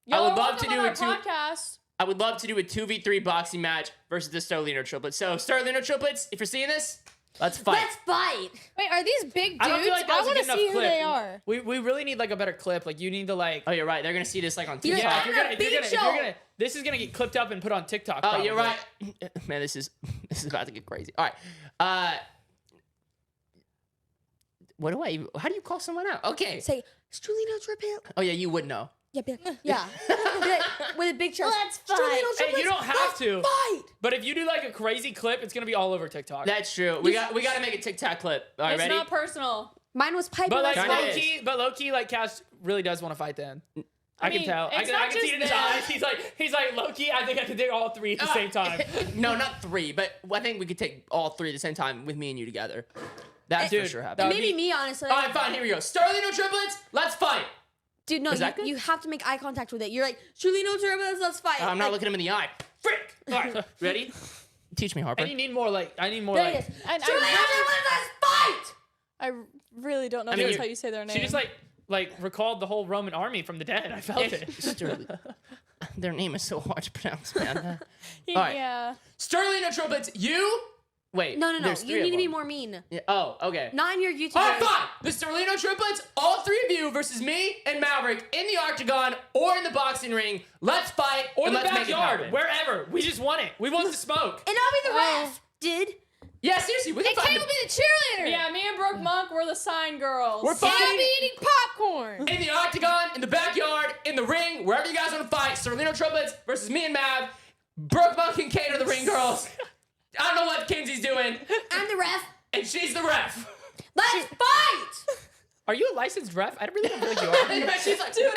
Y'all I would are love to welcome do on a our podcast. I would love to do a 2v3 boxing match versus the Sterlino triplets. So Sterlino triplets, if you're seeing this, let's fight. Let's fight. Wait, are these big dudes? I don't feel like that was a want good to enough see who clip. they are. We really need like a better clip. Like you need to like. Oh, you're right. They're gonna see this like on You're TikTok. Yeah, on if you're a gonna, if you're beach gonna, if you're show. gonna, this is gonna get clipped up and put on TikTok. Oh, probably. you're right. Man, this is about to get crazy. All right. How do you call someone out? Okay. Say, Strulino triplet. Oh yeah, you would know. Yeah, yeah. With a big chest. Let's fight. Hey, you don't have to. Fight. But if you do like a crazy clip, it's gonna be all over TikTok. That's true. We got to make a TikTok clip. All right, It's ready? not personal. Mine was Piper. But like Kinda low key, like Cash really does want to fight then. I can mean, tell. I it's can not see it in his just eyes. He's like low key. I think I could take all three at the same time. No, not 3, but I think we could take all 3 at the same time with me and you together. That's for Dude, sure that happening. would Maybe be- me, honestly. All right, fine. Here we go. Starlino triplets. Let's fight. Dude, no, Is that good? you have to make eye contact with it. You're like, Strulino triplets, let's fight. I'm not Like, looking him in the eye. Frick. All right, ready? Teach me, Harper. And you need more like. I need more There like. it is. And Strulino triplets, let's fight. I really don't know I mean, if that's you- how you say their name. She just like recalled the whole Roman army from the dead. I felt it. Their name is so hard to pronounce, man. All right. Yeah. Starlino triplets. You. Wait. No. there's You 3 need of to be them. more mean. Yeah, oh, okay. Not in your YouTube. All right, videos. fine. The Starlino triplets, all 3 of you versus me and Maverick in the octagon or in the boxing ring. Let's fight Or and the let's make it backyard, happen. wherever. We just want it. We want the smoke. And I'll be the ref, dude. Yeah, seriously, we can Kate fight. will be the cheerleader. Yeah, me and Brooke Monk were the sign girls. We're I'll fighting be eating popcorn. in the octagon, in the backyard, in the ring, wherever you guys want to fight. Starlino triplets versus me and Mav. Brooke, Monk, and Kate are the ring girls. I don't know what Kinsey's doing, I'm the ref. and she's the ref. Let's fight. Are you a licensed ref? I really don't feel like you are. And she's like, Dude, "Eh,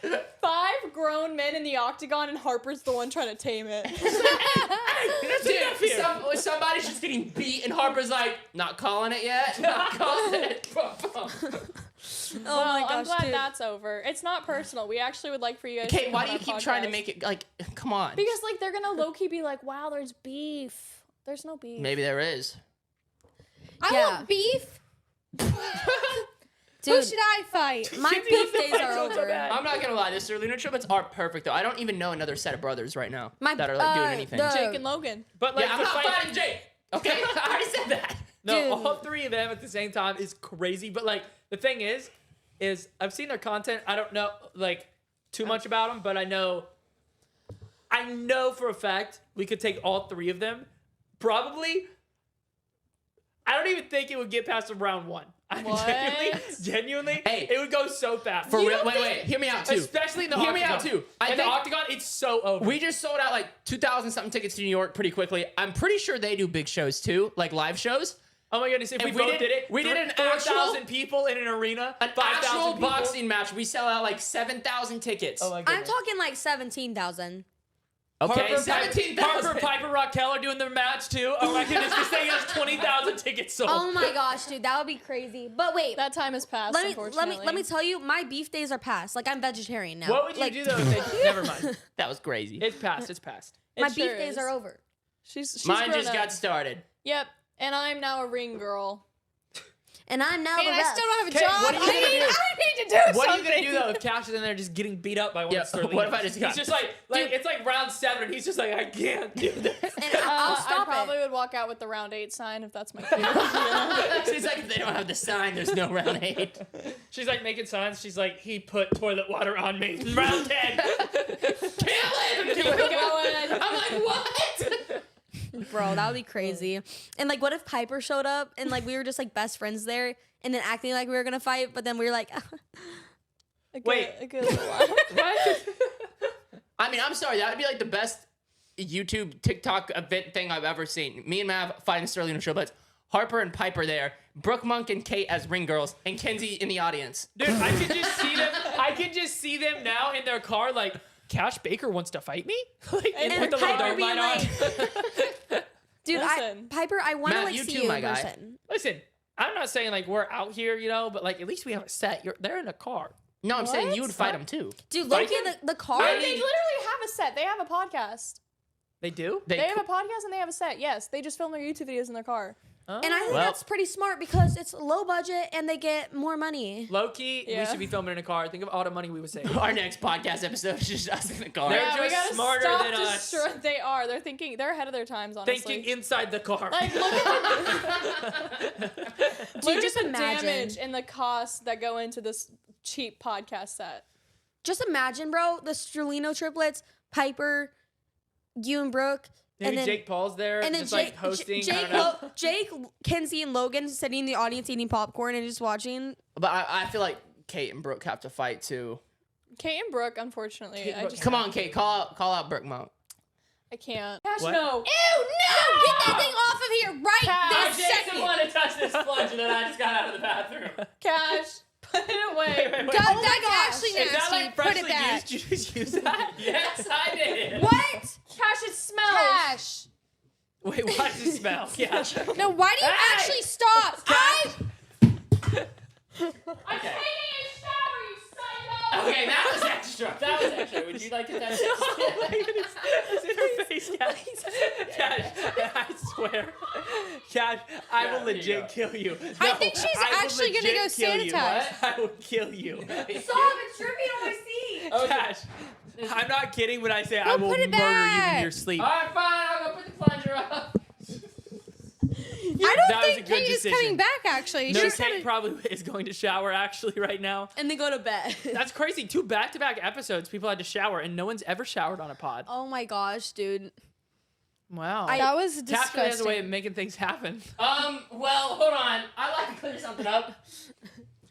imagine 5 grown men in the octagon and Harper's the one trying to tame it. Dude, somebody's just getting beat, and Harper's like, not calling it yet. Not calling it. Oh Well, my I'm gosh, glad dude. that's over. It's not personal. We actually would like for you guys Kate, to why come do you on keep our trying to podcast. make it like, come on? Because like they're gonna low key be like, wow, there's beef. There's no beef. Maybe there is. I Yeah. want beef. Who Dude, should I fight? my Kinsey beef wants to days fight are so over. bad. I'm not gonna lie, the Starlino triplets are perfect though. I don't even know another set of brothers right now My- that are like doing uh, anything. the- Jake and Logan. But like Yeah, I'm the not fight- fighting Jake. Okay, I already said that. No, Dude. all 3 of them at the same time is crazy. But like the thing is I've seen their content. I don't know like too much about them, but I know for a fact we could take all 3 of them. Probably. I don't even think it would get past round 1. I What? genuinely, Hey. it would go so fast. For real, wait, hear me out too. Especially in the Hear me octagon. out, too. I In the think- octagon, it's so over. We just sold out like 2,000 something tickets to New York pretty quickly. I'm pretty sure they do big shows too, like live shows. Oh my goodness! If we we both did- did it, we did an 4,000 actual- people in an arena, An 5,000 actual people. boxing match, we sell out like 7,000 tickets. Oh my I'm goodness! talking like 17,000. Okay, Harper, 17,000. Piper, Raquel are doing their match too. Oh my goodness! This thing has 20,000 tickets sold. Oh my gosh, dude, that would be crazy. But wait, That time has passed. let me Unfortunately. tell you, my beef days are past. Like I'm vegetarian now. What would you Like, do though? If they, never mind. That was crazy. It's past. It's past. My It beef sure days is. are over. She's Mine grown just up. got started. Yep, and I'm now a ring girl. And I'm now Man, the I ref. still don't have a Okay, job. what are you gonna do? I need to do What are something. you gonna do though if Cash is in there just getting beat up by one Yeah, of Sterling? what if I just got- He's just like it's like round 7 and he's just like I can't do this. And I'll I stop probably it. would walk out with the round 8 sign if that's my cue. It's like if they don't have the sign, there's no round 8. She's like making signs. She's like he put toilet water on me. Round 10. Kill him! Keep it going. I'm like, what? Bro, that would be crazy. And like, what if Piper showed up and like we were just like best friends there and then acting like we were gonna fight, but then we were like, Wait. A good little while. What? I mean, I'm sorry. That would be like the best YouTube, TikTok event thing I've ever seen. Me and Mav fighting Starlino triplets. Harper and Piper there. Brooke Monk and Kate as ring girls. And Kenzie in the audience. Dude, I could just see them. I could just see them now in their car, like Cash Baker wants to fight me, like And with the little Piper dark being light on. like, dude, Listen. Piper, I want to Matt, like you see too, you my in guy. person. Listen, I'm not saying like we're out here, you know, but like at least we have a set. They're in a car. No, I'm saying What? you would fight them too. Dude, Fight Loki, him? the car. They literally have a set. They have a podcast. They do. They have a podcast and they have a set. Yes, they just film their YouTube videos in their car. And I think Well- that's pretty smart because it's low budget and they get more money. Low key, we Yeah. should be filming in a car. Think of all the money we would save. Our next podcast episode is just us in the car. They're Yeah, we just gotta smarter stop than us. They are. They're thinking. They're ahead of their times. Honestly. Thinking inside the car. Like, look at Dude, just the imagine. damage and the costs that go into this cheap podcast set. Just imagine, bro, the Strulino triplets, Piper, you and Brooke, Maybe and then Jake Paul's there, and then just Jake, like hosting. I Jake, don't know. Jake, Kenzie, and Logan sitting in the audience eating popcorn and just watching. But I feel like Kate and Brooke have to fight too. Kate and Brooke, unfortunately, I just Come on, Kate, call out Brooke Monk. I can't. Gosh, What? no. Ew, no! Get that thing off of here right this second. want to touch this plunger that I just got out of the bathroom. Cash, put it away. God, Oh that's actually Is that nasty. like Put freshly it back. used? You just use that? Yes, I did. What? Cash, it smells. Cash. Wait, why does it smell? Yeah. No, why do you actually stop? Okay. Okay, that was extra. That was extra. Would you like to touch this? Oh my goodness. It's in her face, Cash. Cash, I swear. Cash, I will there you legit go. kill you. I No, think she's I will actually gonna legit go kill you. sanitize. I will kill you. Stop! It's dripping on my seat. Cash, I'm not kidding when I say I will put murder it you in back. your sleep. All right, fine. I'll go put the plunger up. I That don't was a think good Kate is decision. coming back, actually. No, She's Kate gonna- probably is going to shower actually right now. And then go to bed. That's crazy. 2 back-to-back episodes, people had to shower, and no one's ever showered on a pod. Oh my gosh, dude. Wow. That was Cash really has a way of disgusting. making things happen. Well, hold on. I'd like to clear something up.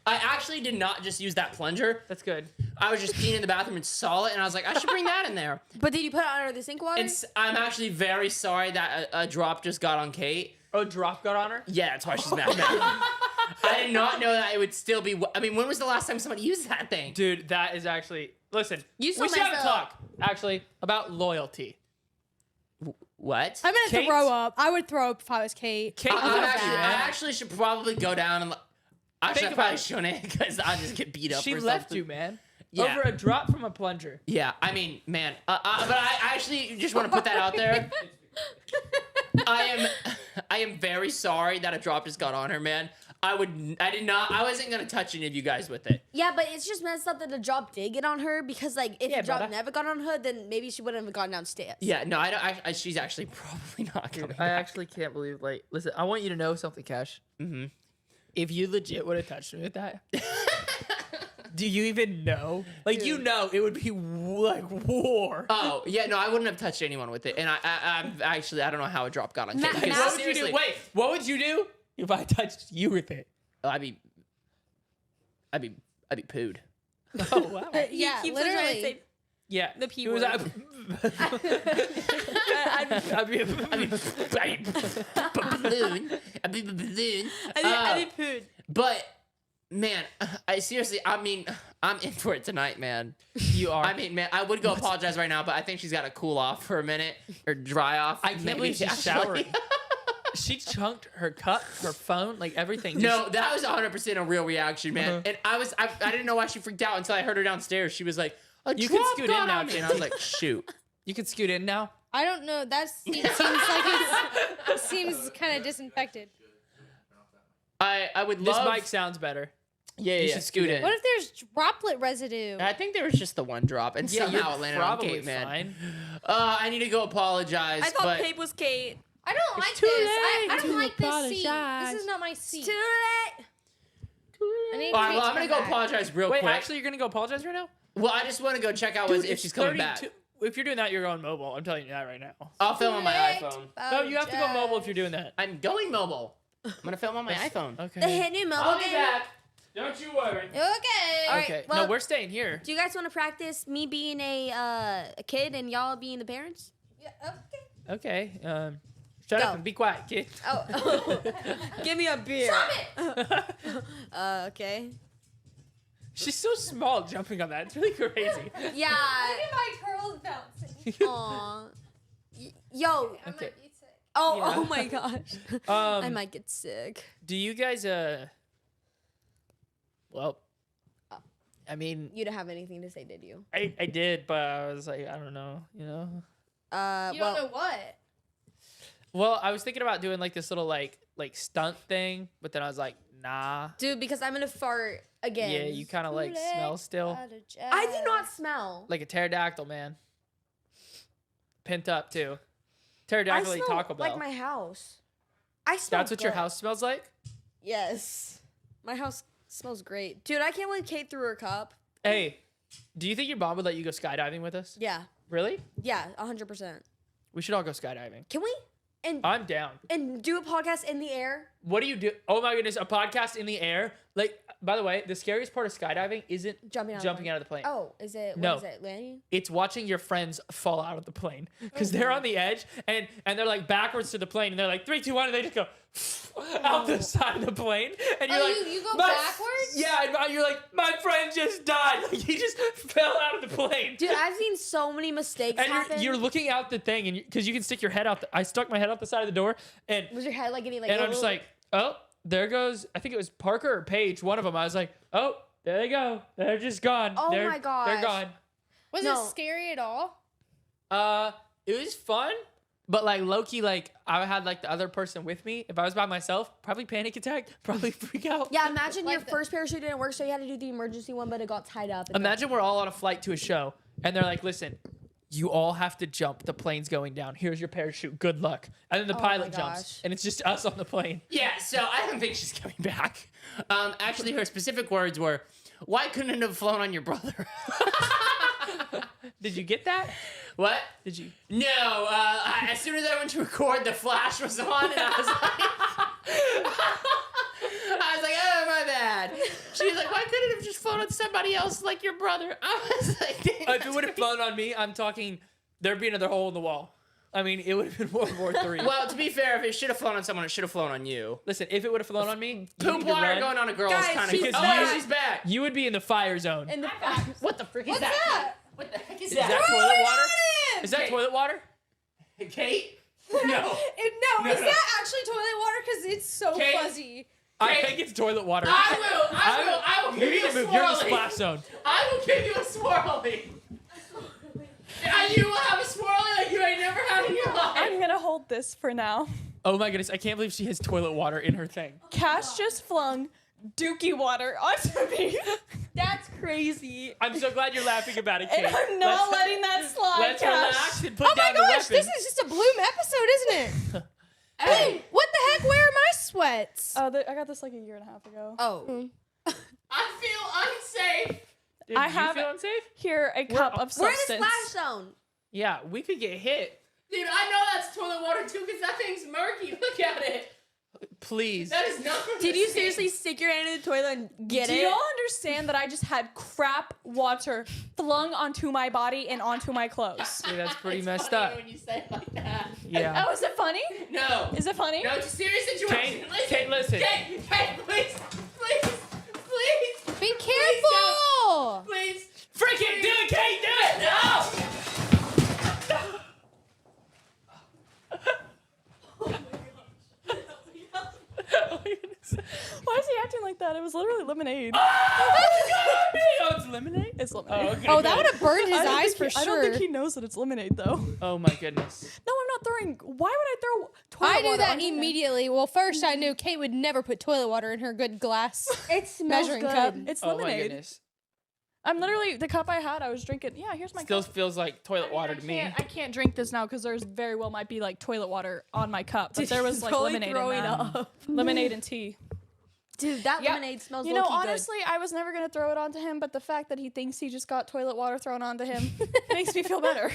I actually did not just use that plunger. That's good. I was just peeing in the bathroom and saw it, and I was like, I should bring that in there. But did you put it under the sink water? And I'm actually very sorry that a drop just got on Kate. Oh, drop got on her? Yeah, that's why she's mad. I did not know that it would still be. I mean, when was the last time somebody used that thing? Dude, that is actually... Listen, You so we should have a messed talk, actually, about loyalty. What? I'm gonna Kate? throw up. I would throw up if I was Kate. Kate, I actually should probably go down and. Actually, Think I probably about shouldn't because I'll just get beat up. she or left something. you, man. Yeah. Over a drop from a plunger. Yeah, I mean, man. But I actually just want to put that out there. I am very sorry that a drop just got on her, man. I wasn't gonna touch any of you guys with it. Yeah, but it's just messed up that the drop did get on her because, like, if Yeah, the drop brother. never got on her, then maybe she wouldn't have gone downstairs. Yeah, no, I don't. She's actually probably not coming. I actually can't believe, like, listen, I want you to know something, Cash. Mm-hmm. If you legit would have touched me with that, do you even know? Like, you know, it would be like war. Oh yeah, no, I wouldn't have touched anyone with it, and I'm actually I don't know how a drop got on Kate. Matt, because What would you do? seriously, Wait, what would you do if I touched you with it? I'd be pooed. Oh, wow. Yeah, keeps on trying to literally. say- Yeah. The P It was- word. I'd be balloon. I did food. But man, I seriously, I mean, I'm in for it tonight, man. You are. I mean, man, I would go apologize right now, but I think she's got to cool off for a minute or dry off. I can't maybe, believe she's actually. showering. She chunked her cup, her phone, like everything. No, that was 100% a real reaction, man. Uh-huh. And I didn't know why she freaked out until I heard her downstairs. She was like, You can scoot in now, and I was like, shoot. You can scoot in now. I don't know. That seems like it seems kind of disinfected. I would This love. mic sounds better. Yeah, you yeah, should scoot scoot in. What if there's droplet residue? I think there was just the one drop, and somehow it landed on probably Kate, man. fine. I need to go apologize. I thought but Pape was Kate. I don't like too this. late I to don't like this seat. apologize. This is not my seat. Too late. I need All right, Kate well, to I'm gonna come go back. apologize real Wait, quick. actually, you're gonna go apologize right now? Well, I just want to go check out Dude, if it's she's coming back. 32 If you're doing that, you're going mobile. I'm telling you that right now. I'll film on my Late iPhone. No, you have to go mobile if you're doing that. I'm going mobile. I'm gonna film on my iPhone. Okay. The hit new mobile game. Don't you worry. Okay. All right, Okay. well- No, we're staying here. Do you guys want to practice me being a kid and y'all being the parents? Yeah, okay. Okay. Shut Go. up and be quiet, kid. Oh, give me a beer. Stop it. Okay. She's so small jumping on that. It's really crazy. Yeah. Look at my curls bouncing. Aw. Yo. I Okay. might be sick. Oh. Yeah. Oh my gosh. I Um, might get sick. do you guys well, I mean, You didn't have anything to say, did you? I did, but I was like, I don't know, you know. You Well, don't know what? Well, I was thinking about doing like this little like stunt thing, but then I was like, nah. dude, because I'm gonna fart again. Yeah, you kind of like smell still I do not smell. like a pterodactyl, man. Pent up too. I Pterodactyl smell Taco Bell. like my house. I smell. That's what your good. house smells like? Yes. My house smells great, dude. I can't believe Kate threw her cup. Hey, do you think your mom would let you go skydiving with us? Yeah. Really? Yeah. 100%. We should all go skydiving. Can we? And I'm down. and do a podcast in the air? What do you do? Oh my goodness, a podcast in the air. Like, by the way, the scariest part of skydiving isn't Jumping out out of the plane. Oh, is it? No. What is it? Landing? It's watching your friends fall out of the plane because they're on the edge and they're like backwards to the plane and they're like 3, 2, 1 and they just go out the side of the plane and you're like, you go "My- backwards? Yeah, and you're like, my friend just died. Like he just fell out of the plane. Dude, I've seen so many mistakes And happen. you're looking out the thing and because you can stick your head out. I stuck my head out the side of the door and Was your head like getting like? I'm just like, oh, there goes. I think it was Parker or Paige, one of them. I was like, oh, there they go. They're just gone. Oh they're, my gosh. They're gone. Was No. it scary at all? It was fun, but like low-key, like I had like the other person with me. If I was by myself, probably panic attack, probably freak out. Yeah, imagine your Like the- first parachute didn't work, so you had to do the emergency one, but it got tied up. and Imagine we're all on a flight to a show, and they're like, listen, you all have to jump. The plane's going down. Here's your parachute. Good luck. And then the pilot jumps, gosh. and it's just us on the plane. Yeah, so I don't think she's coming back. Actually, her specific words were, "Why couldn't it have flown on your brother?" Did you get that? What? Did you? No. As soon as I went to record, the flash was on, and I was like, "Oh my bad." She was like, "Why couldn't it have just flown on somebody else like your brother?" I was like, If it would have flown on me, I'm talking, there'd be another hole in the wall. I mean, it would have been World War III. Well, to be fair, if it should have flown on someone, it should have flown on you. Listen, if it would have flown on me, you Poop need to water run. going on a girl is Guys, kind of. she's Oh, back. she's back. You would be in the fire zone. in the What the frick is What's that? that? What the heck is Is that? that toilet water? Is that Okay. toilet water? Kate? No. No, No, is no. that actually toilet water? Because it's so Okay. fuzzy. I Okay. think it's toilet water. I will You give need you a to move. You're in the swirly. splash zone. I will give you a swirly. And you will have a swirly like you ain't never had in your life. I'm gonna hold this for now. Oh my goodness, I can't believe she has toilet water in her thing. Cash just flung dookie water onto me. That's crazy. I'm so glad you're laughing about it, Kate. And I'm not letting that slide, Let's Cash. relax and put Oh my down the gosh, weapon. this is just a Bloom episode, isn't it? Hey, what the heck? Where are my sweats? Oh, I got this like a year and a half ago. Oh. I feel unsafe. Dude, I do you have- feel unsafe? Here, a cup of We're in the substance. splash zone. Yeah, we could get hit. Dude, I know that's toilet water too because that thing's murky. Look at it. Please. That is not from Did the you sink. seriously stick your hand in the toilet and get Do it? y'all understand that I just had crap water flung onto my body and onto my clothes? Dude, that's pretty It's messed funny up. when you say it like that. Yeah. Oh, is it funny? No. Is it funny? No, it's a serious situation. Kate, listen. Kate, please. Be careful! Please. Freak it! Do it, Kate! Do it! No. Oh my goodness. Why is he acting like that? It was literally lemonade. Oh, it's lemonade? It's lemonade. Oh, okay. Oh, that would have burned his I don't eyes think for he- sure. I don't think he knows that it's lemonade though. Oh my goodness. No, I'm not throwing. Why would I throw toilet I knew water that onto him? immediately. Well, first I knew Kate would never put toilet water in her good glass. It smells Measuring good. cup. It's Oh my lemonade. goodness. I'm literally the cup I had. I was drinking. Yeah, here's my Still cup. feels like toilet water to me. I can't drink this now because there's very well might be like toilet water on my cup. But there was like Totally lemonade in throwing that. up. Lemonade and tea. Dude, that Yep. lemonade smells You know, low-key good. honestly, I was never gonna throw it onto him, but the fact that he thinks he just got toilet water thrown onto him makes me feel better.